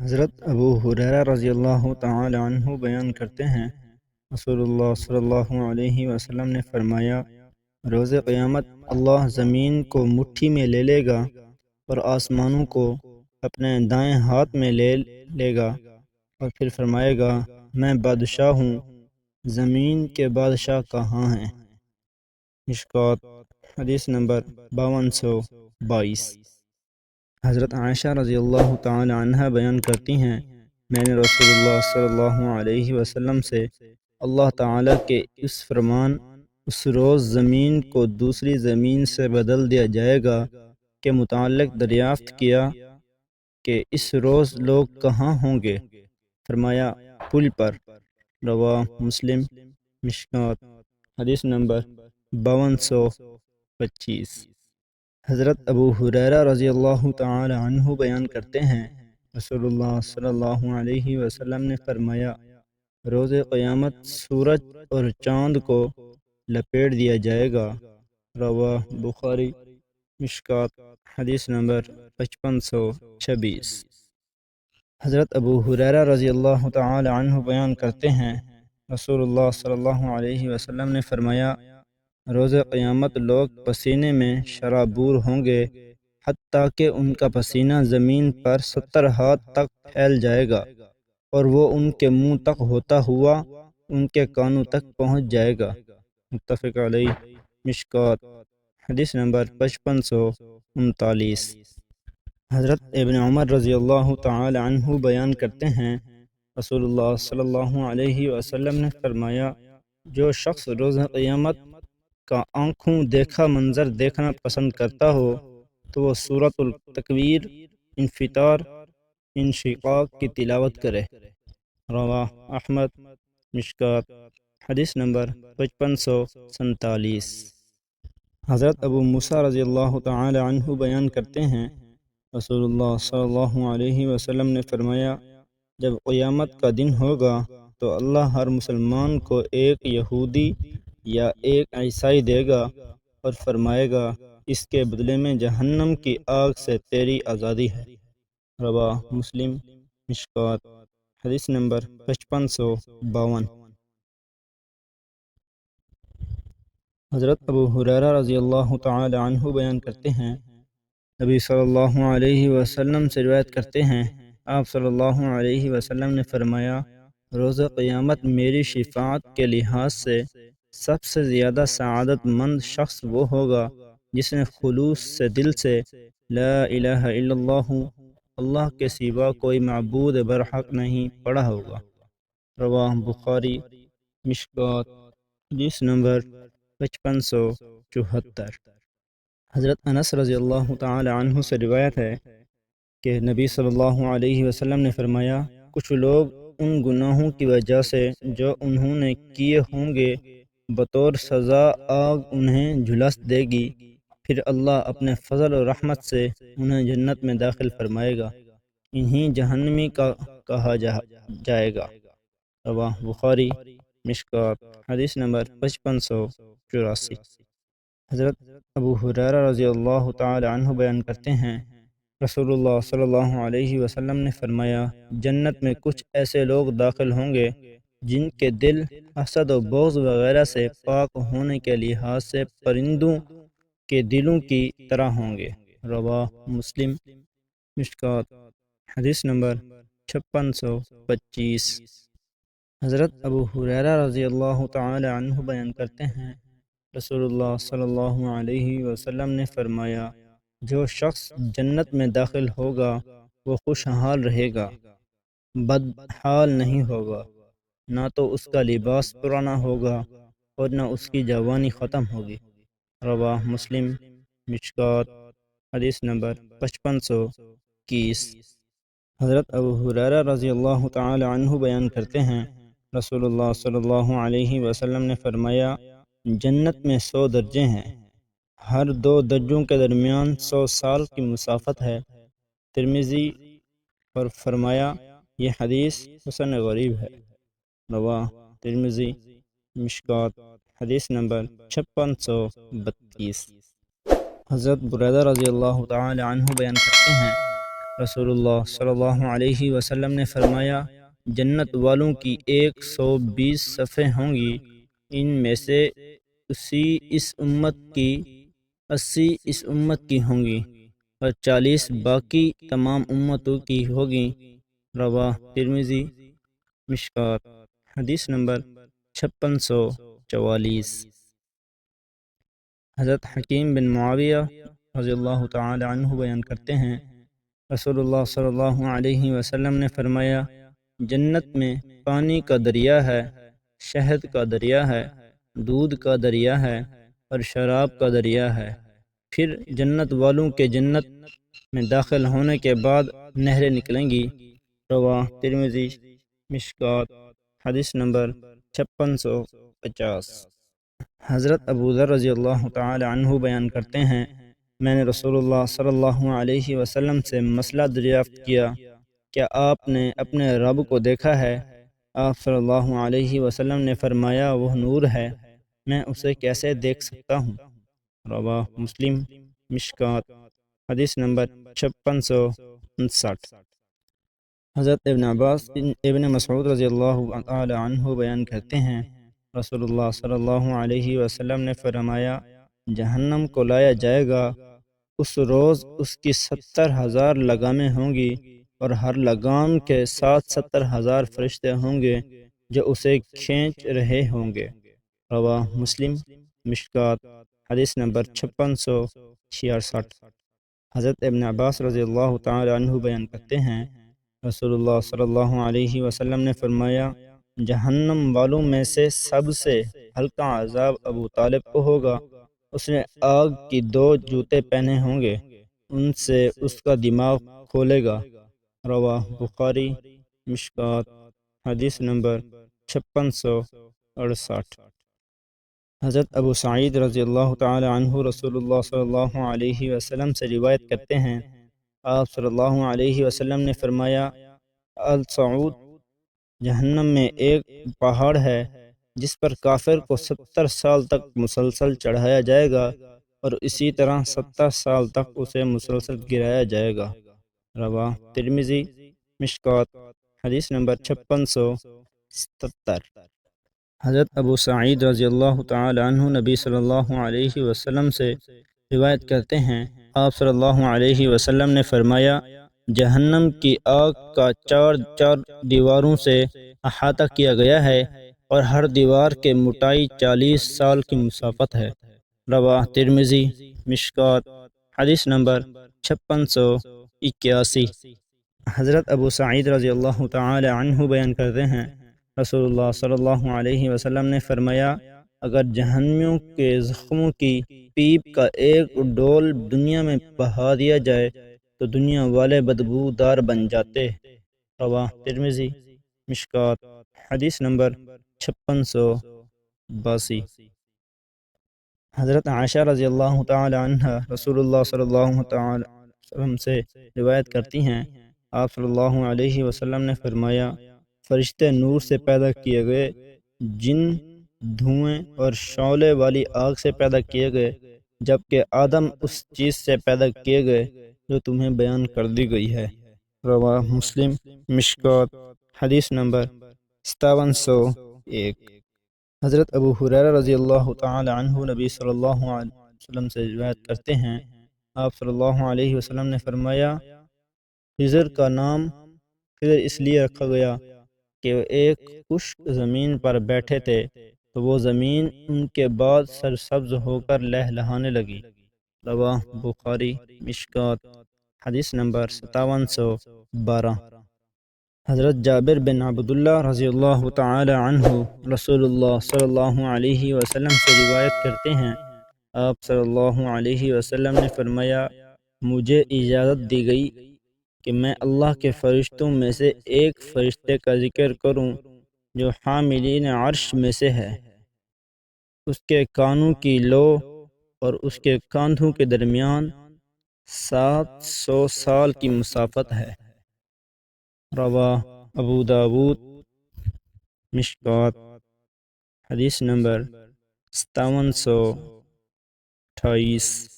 حضرت ابو ہریرہ رضی اللہ تعالی عنہ بیان کرتے ہیں، رسول اللہ صلی اللہ علیہ وسلم نے فرمایا، روز قیامت اللہ زمین کو مٹھی میں لے لے گا اور آسمانوں کو اپنے دائیں ہاتھ میں لے لے گا، اور پھر فرمائے گا، میں بادشاہ ہوں، زمین کے بادشاہ کہاں ہیں؟ مشکوٰۃ حدیث نمبر 5222۔ حضرت عائشہ رضی اللہ تعالی عنہ بیان کرتی ہیں، میں نے رسول اللہ صلی اللہ علیہ وسلم سے اللہ تعالی کے اس فرمان، اس روز زمین کو دوسری زمین سے بدل دیا جائے گا کے متعلق دریافت کیا کہ اس روز لوگ کہاں ہوں گے؟ فرمایا، پل پر۔ رواہ مسلم، مشکوٰۃ حدیث نمبر 5225۔ حضرت ابو ہریرہ رضی اللہ تعالی عنہ بیان کرتے ہیں، رسول اللہ صلی اللہ علیہ وسلم نے فرمایا، روز قیامت سورج اور چاند کو لپیٹ دیا جائے گا۔ رواہ بخاری، مشکوٰۃ حدیث نمبر 5526۔ حضرت ابو ہریرہ رضی اللہ تعالی عنہ بیان کرتے ہیں، رسول اللہ صلی اللہ علیہ وسلم نے فرمایا، روز قیامت لوگ پسینے میں شرابور ہوں گے، حتیٰ کہ ان کا پسینہ زمین پر 70 ہاتھ تک پھیل جائے گا، اور وہ ان کے منہ تک ہوتا ہوا ان کے کانوں تک پہنچ جائے گا۔ متفق علیہ، مشکوٰۃ حدیث نمبر 5539۔ حضرت ابن عمر رضی اللہ تعالی عنہ بیان کرتے ہیں، رسول اللہ صلی اللہ علیہ وسلم نے فرمایا، جو شخص روز قیامت کا آنکھوں دیکھا منظر دیکھنا پسند کرتا ہو تو وہ سورۃ التکویر، انفطار، انشقاق کی تلاوت کرے۔ رواہ احمد، مشکوٰۃ حدیث نمبر 5547۔ حضرت ابو موسیٰ رضی اللہ تعالی عنہ بیان کرتے ہیں، رسول اللہ صلی اللہ علیہ وسلم نے فرمایا، جب قیامت کا دن ہوگا تو اللہ ہر مسلمان کو ایک یہودی یا ایک عیسائی دے گا اور فرمائے گا، اس کے بدلے میں جہنم کی آگ سے تیری آزادی ہے۔ رواہ مسلم، مشکوٰۃ حدیث نمبر 5552۔ حضرت ابو ہریرہ رضی اللہ تعالی عنہ بیان کرتے ہیں، نبی صلی اللہ علیہ وسلم سے روایت کرتے ہیں، آپ صلی اللہ علیہ وسلم نے فرمایا، روز قیامت میری شفاعت کے لحاظ سے سب سے زیادہ سعادت مند شخص وہ ہوگا جس نے خلوص سے دل سے لا الہ الا اللہ، اللہ کے سوا کوئی معبود برحق نہیں، پڑھا ہوگا۔ رواہ بخاری، مشکوٰۃ حدیث نمبر 5574۔ حضرت انس رضی اللہ تعالی عنہ سے روایت ہے کہ نبی صلی اللہ علیہ وسلم نے فرمایا، کچھ لوگ ان گناہوں کی وجہ سے جو انہوں نے کیے ہوں گے بطور سزا آگ انہیں جھلس دے گی، پھر اللہ اپنے فضل و رحمت سے انہیں جنت میں داخل فرمائے گا، انہیں جہنمی کا کہا جائے گا۔ رواہ بخاری، مشکوٰۃ حدیث نمبر 5584۔ حضرت ابو ہریرہ رضی اللہ تعالی عنہ بیان کرتے ہیں، رسول اللہ صلی اللہ علیہ وسلم نے فرمایا، جنت میں کچھ ایسے لوگ داخل ہوں گے جن کے دل حسد و بغض وغیرہ سے پاک ہونے کے لحاظ سے پرندوں کے دلوں کی طرح ہوں گے۔ رواہ مسلم، مشکوٰۃ حدیث نمبر 5625۔ حضرت ابو ہریرہ رضی اللہ تعالی عنہ بیان کرتے ہیں، رسول اللہ صلی اللہ علیہ وسلم نے فرمایا، جو شخص جنت میں داخل ہوگا وہ خوشحال رہے گا، بدحال نہیں ہوگا، نہ تو اس کا لباس پرانا ہوگا اور نہ اس کی جوانی ختم ہوگی۔ رواہ مسلم، مشکوٰۃ حدیث نمبر 5521۔ حضرت ابو ہریرہ رضی اللہ تعالی عنہ بیان کرتے ہیں، رسول اللہ صلی اللہ علیہ وسلم نے فرمایا، جنت میں 100 درجے ہیں، ہر 2 درجوں کے درمیان 100 سال کی مسافت ہے۔ ترمذی، اور فرمایا، یہ حدیث حسن غریب ہے۔ رواہ ترمذی، مشکوٰۃ حدیث نمبر 5632۔ حضرت بریدہ رضی اللہ تعالی عنہ بیان کرتے ہیں، رسول اللہ صلی اللہ علیہ وسلم نے فرمایا جنت والوں کی 120 صفیں ہوں گی، ان میں سے اس امت کی 80 اس امت کی ہوں گی اور 40 باقی تمام امتوں کی ہوگی۔ رواہ ترمذی مشکات حدیث نمبر 5644۔ حضرت حکیم بن معاویہ رضی اللہ تعالی عنہ بیان کرتے ہیں رسول اللہ صلی اللہ علیہ وسلم نے فرمایا جنت میں پانی کا دریا ہے، شہد کا دریا ہے، دودھ کا دریا ہے اور شراب کا دریا ہے۔ پھر جنت والوں کے جنت میں داخل ہونے کے بعد نہریں نکلیں گی۔ رواہ ترمذی مشکات حدیث نمبر 5650۔ حضرت ابو ذر رضی اللہ تعالی عنہ بیان کرتے ہیں میں نے رسول اللہ صلی اللہ علیہ وسلم سے مسئلہ دریافت کیا، کیا آپ نے اپنے رب کو دیکھا ہے؟ آپ صلی اللہ علیہ وسلم نے فرمایا وہ نور ہے، میں اسے کیسے دیکھ سکتا ہوں؟ رواہ مسلم مشکات حدیث نمبر 5659۔ حضرت ابن عباس ابن مسعود رضی اللہ تعالی عنہ بیان کرتے ہیں رسول اللہ صلی اللہ علیہ وسلم نے فرمایا جہنم کو لایا جائے گا، اس روز اس کی 70,000 لگامیں ہوں گی اور ہر لگام کے ساتھ 70,000 فرشتے ہوں گے جو اسے کھینچ رہے ہوں گے۔ رواہ مسلم مشکات حدیث نمبر 5666۔ حضرت ابن عباس رضی اللہ تعالی عنہ بیان کرتے ہیں رسول اللہ صلی اللہ علیہ وسلم نے فرمایا جہنم والوں میں سے سب سے ہلکا عذاب ابو طالب کو ہوگا، اس نے آگ کی 2 جوتے پہنے ہوں گے، ان سے اس کا دماغ کھولے گا۔ رواہ بخاری مشکات حدیث نمبر 5668۔ حضرت ابو سعید رضی اللہ تعالی عنہ رسول اللہ صلی اللہ علیہ وسلم سے روایت کرتے ہیں آپ صلی اللہ علیہ وسلم نے فرمایا الصعود جہنم میں ایک پہاڑ ہے جس پر کافر کو 70 سال تک مسلسل چڑھایا جائے گا اور اسی طرح 70 سال تک اسے مسلسل گرایا جائے گا۔ رواہ ترمذی مشکات حدیث نمبر 5677۔ حضرت ابو سعید رضی اللہ تعالی عنہ نبی صلی اللہ علیہ وسلم سے روایت کرتے ہیں آپ صلی اللہ علیہ وسلم نے فرمایا جہنم کی آگ کا 4 دیواروں سے احاطہ کیا گیا ہے اور ہر دیوار کے موٹائی 40 سال کی مسافت ہے۔ رواہ ترمذی مشکات حدیث نمبر 5681۔ حضرت ابو سعید رضی اللہ تعالی عنہ بیان کرتے ہیں رسول اللہ صلی اللہ علیہ وسلم نے فرمایا اگر جہنمیوں کے زخموں کی پیپ کا ایک ڈول دنیا میں بہا دیا جائے تو دنیا والے بدبو دار بن جاتے۔ رواہ ترمذی مشکات حدیث نمبر 5682۔ حضرت عائشہ رضی اللہ تعالی عنہ رسول اللہ صلی اللہ تعالی وسلم سے روایت کرتی ہیں آپ صلی اللہ علیہ وسلم نے فرمایا فرشتے نور سے پیدا کیے گئے، جن دھوئیں اور شعلے والی آگ سے پیدا کیے گئے، جبکہ آدم اس چیز سے پیدا کیے گئے جو تمہیں بیان کر دی گئی ہے۔ رواہ مسلم مشکات حدیث نمبر 5701۔ حضرت ابو ہریرہ رضی اللہ تعالی عنہ نبی صلی اللہ علیہ وسلم سے روایت کرتے ہیں آپ صلی اللہ علیہ وسلم نے فرمایا خضر کا نام خضر اس لیے رکھا گیا کہ وہ ایک خشک زمین پر بیٹھے تھے تو وہ زمین ان کے بعد سرسبز ہو کر لہلہانے لگی۔ رواہ بخاری مشکات حدیث نمبر 5712۔ حضرت جابر بن عبداللہ رضی اللہ تعالی عنہ رسول اللہ صلی اللہ علیہ وسلم سے روایت کرتے ہیں آپ صلی اللہ علیہ وسلم نے فرمایا مجھے اجازت دی گئی کہ میں اللہ کے فرشتوں میں سے ایک فرشتے کا ذکر کروں جو حاملین عرش میں سے ہے، اس کے کانوں کی لو اور اس کے کاندھوں کے درمیان 700 سال کی مسافت ہے۔ رواہ ابو داود مشکات حدیث نمبر 5728۔